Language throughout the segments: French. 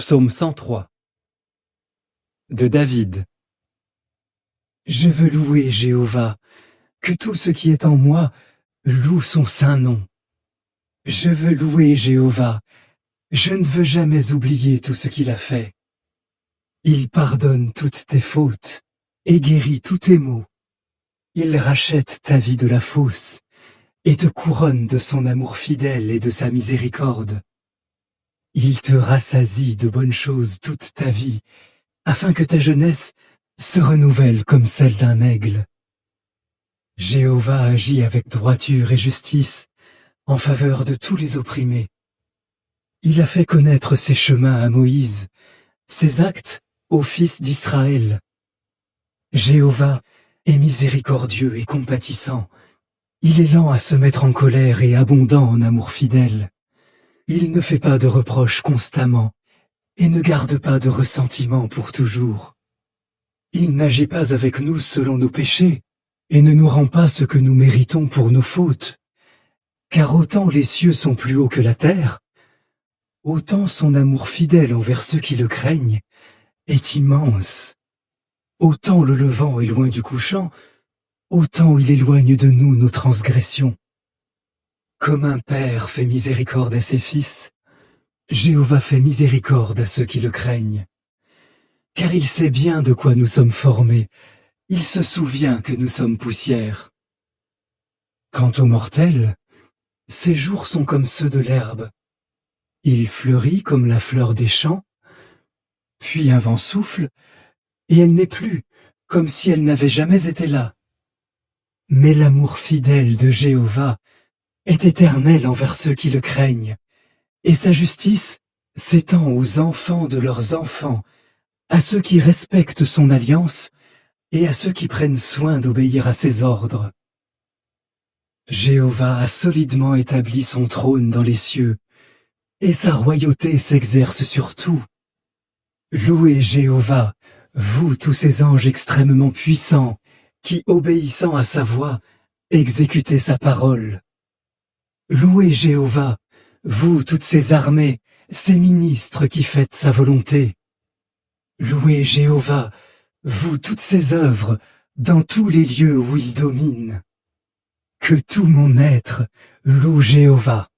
Psaume 103 de David. Je veux louer Jéhovah, que tout ce qui est en moi loue son saint nom. Je veux louer Jéhovah, je ne veux jamais oublier tout ce qu'il a fait. Il pardonne toutes tes fautes et guérit tous tes maux. Il rachète ta vie de la fosse et te couronne de son amour fidèle et de sa miséricorde. Il te rassasie de bonnes choses toute ta vie, afin que ta jeunesse se renouvelle comme celle d'un aigle. Jéhovah agit avec droiture et justice en faveur de tous les opprimés. Il a fait connaître ses chemins à Moïse, ses actes aux fils d'Israël. Jéhovah est miséricordieux et compatissant. Il est lent à se mettre en colère et abondant en amour fidèle. Il ne fait pas de reproches constamment et ne garde pas de ressentiment pour toujours. Il n'agit pas avec nous selon nos péchés et ne nous rend pas ce que nous méritons pour nos fautes. Car autant les cieux sont plus hauts que la terre, autant son amour fidèle envers ceux qui le craignent est immense. Autant le levant est loin du couchant, autant il éloigne de nous nos transgressions. Comme un père fait miséricorde à ses fils, Jéhovah fait miséricorde à ceux qui le craignent. Car il sait bien de quoi nous sommes formés, il se souvient que nous sommes poussière. Quant aux mortels, ses jours sont comme ceux de l'herbe. Il fleurit comme la fleur des champs, puis un vent souffle, et elle n'est plus, comme si elle n'avait jamais été là. Mais l'amour fidèle de Jéhovah est éternel envers ceux qui le craignent, et sa justice s'étend aux enfants de leurs enfants, à ceux qui respectent son alliance et à ceux qui prennent soin d'obéir à ses ordres. Jéhovah a solidement établi son trône dans les cieux, et sa royauté s'exerce sur tout. Louez Jéhovah, vous tous ces anges extrêmement puissants, qui, obéissant à sa voix, exécutez sa parole. Louez Jéhovah, vous toutes ces armées, ces ministres qui faites sa volonté. Louez Jéhovah, vous toutes ces œuvres, dans tous les lieux où il domine. Que tout mon être loue Jéhovah.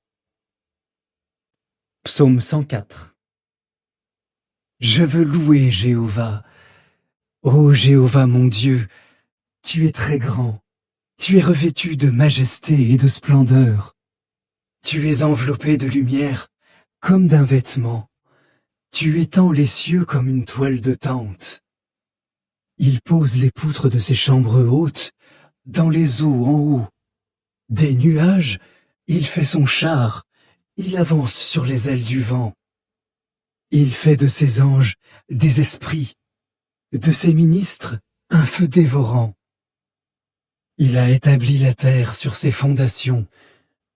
Psaume 104 Je veux louer Jéhovah. Ô Jéhovah mon Dieu, tu es très grand, tu es revêtu de majesté et de splendeur. Tu es enveloppé de lumière comme d'un vêtement. Tu étends les cieux comme une toile de tente. Il pose les poutres de ses chambres hautes dans les eaux en haut. Des nuages, il fait son char, il avance sur les ailes du vent. Il fait de ses anges des esprits, de ses ministres un feu dévorant. Il a établi la terre sur ses fondations,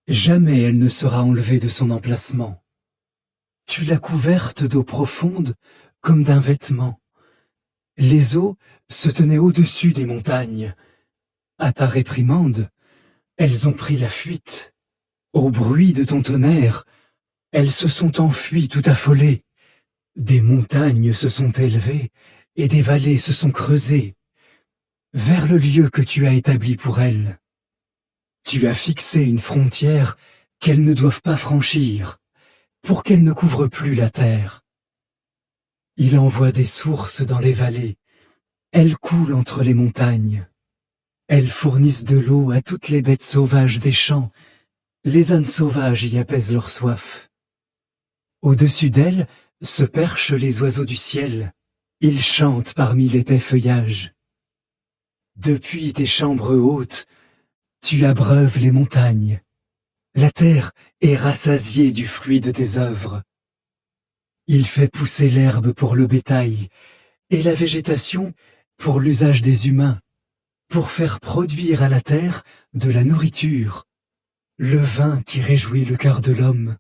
jamais elle ne sera enlevée de son emplacement. Tu l'as couverte d'eau profonde comme d'un vêtement. Les eaux se tenaient au-dessus des montagnes. À ta réprimande, elles ont pris la fuite. Au bruit de ton tonnerre, elles se sont enfuies tout affolées. Des montagnes se sont élevées et des vallées se sont creusées vers le lieu que tu as établi pour elles. Tu as fixé une frontière qu'elles ne doivent pas franchir, pour qu'elles ne couvrent plus la terre. Il envoie des sources dans les vallées, elles coulent entre les montagnes. Elles fournissent de l'eau à toutes les bêtes sauvages des champs, les ânes sauvages y apaisent leur soif. Au-dessus d'elles se perchent les oiseaux du ciel, ils chantent parmi l'épais feuillage. Depuis tes chambres hautes, tu abreuves les montagnes. La terre est rassasiée du fruit de tes œuvres. Il fait pousser l'herbe pour le bétail et la végétation pour l'usage des humains, pour faire produire à la terre de la nourriture, le vin qui réjouit le cœur de l'homme,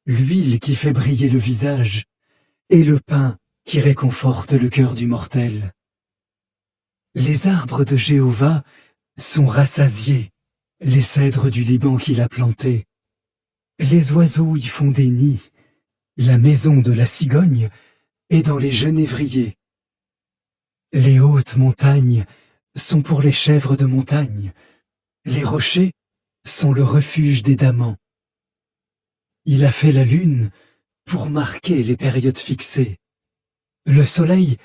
l'huile qui fait briller le visage, et le pain qui réconforte le cœur du mortel. Les arbres de Jéhovah sont rassasiés, les cèdres du Liban qu'il a plantés. Les oiseaux y font des nids, La maison de la cigogne est dans les genévriers. Les hautes montagnes sont pour les chèvres de montagne. Les rochers sont le refuge des damans. Il a fait la lune pour marquer les périodes fixées. Le soleil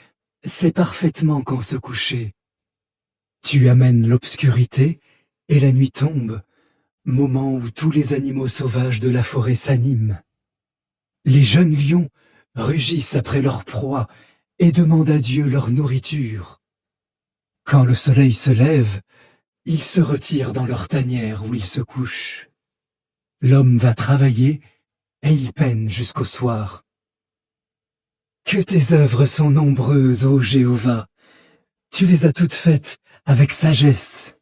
sait parfaitement quand se coucher. Tu amènes l'obscurité et la nuit tombe, moment où tous les animaux sauvages de la forêt s'animent. Les jeunes lions rugissent après leur proie et demandent à Dieu leur nourriture. Quand le soleil se lève, ils se retirent dans leur tanière où ils se couchent. L'homme va travailler et il peine jusqu'au soir. Que tes œuvres sont nombreuses, ô Jéhovah! Tu les as toutes faites avec sagesse.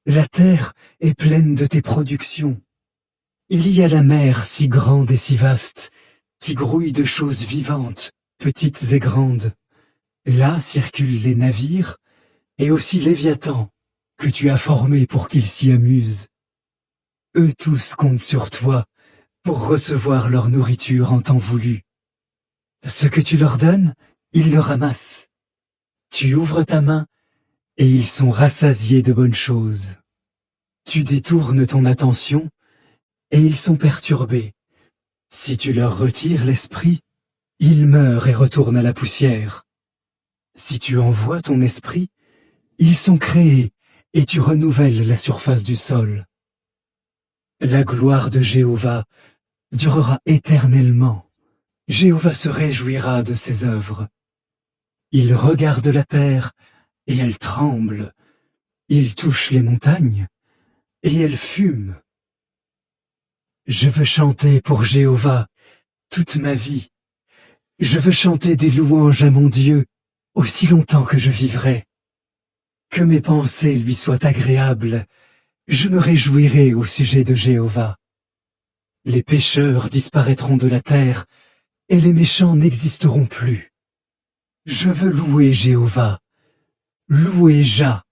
La terre est pleine de tes productions. Il y a la mer si grande et si vaste, qui grouille de choses vivantes, petites et grandes. Là circulent les navires, et aussi Léviathan, que tu as formé pour qu'ils s'y amusent. Eux tous comptent sur toi, pour recevoir leur nourriture en temps voulu. Ce que tu leur donnes, ils le ramassent. Tu ouvres ta main, et ils sont rassasiés de bonnes choses. Tu détournes ton attention, et ils sont perturbés. Si tu leur retires l'esprit, ils meurent et retournent à la poussière. Si tu envoies ton esprit, ils sont créés, et tu renouvelles la surface du sol. La gloire de Jéhovah durera éternellement. Jéhovah se réjouira de ses œuvres. Il regarde la terre, et elle tremble. Il touche les montagnes, et elles fument. Je veux chanter pour Jéhovah toute ma vie. Je veux chanter des louanges à mon Dieu aussi longtemps que je vivrai. Que mes pensées lui soient agréables, je me réjouirai au sujet de Jéhovah. Les pécheurs disparaîtront de la terre, et les méchants n'existeront plus. Je veux louer Jéhovah, louer Jah.